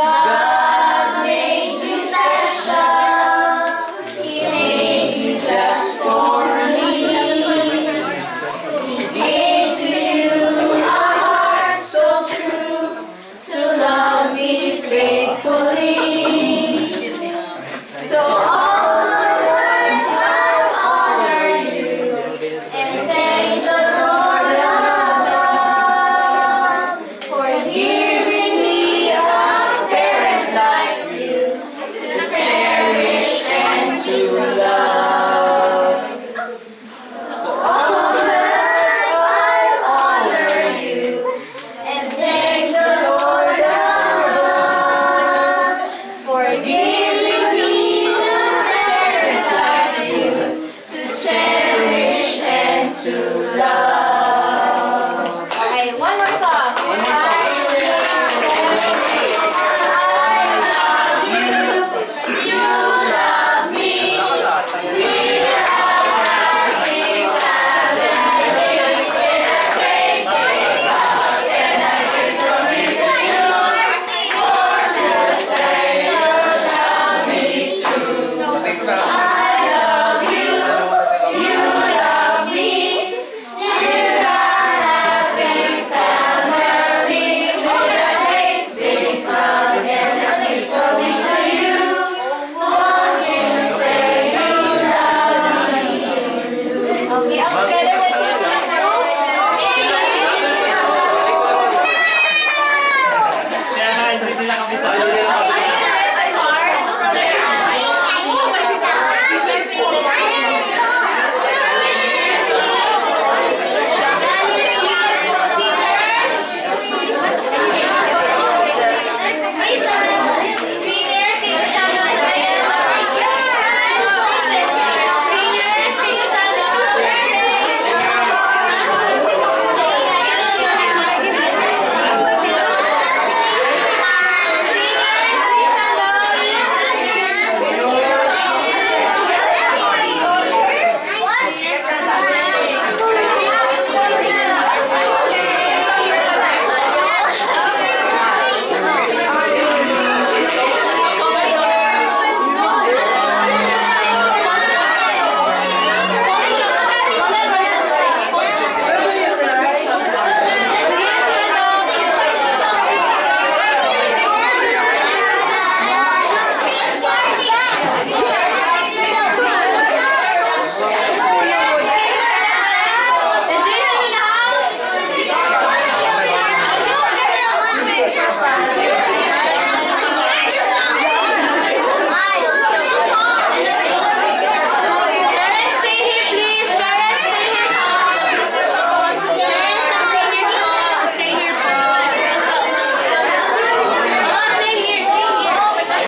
God made you special. He made you just for me. He gave to you a heart so true to love me faithfully. So all the world I'll honor you and thank the Lord above for giving me a parents like you to cherish and to love. So all the earth I'll honor you and thank the Lord above for giving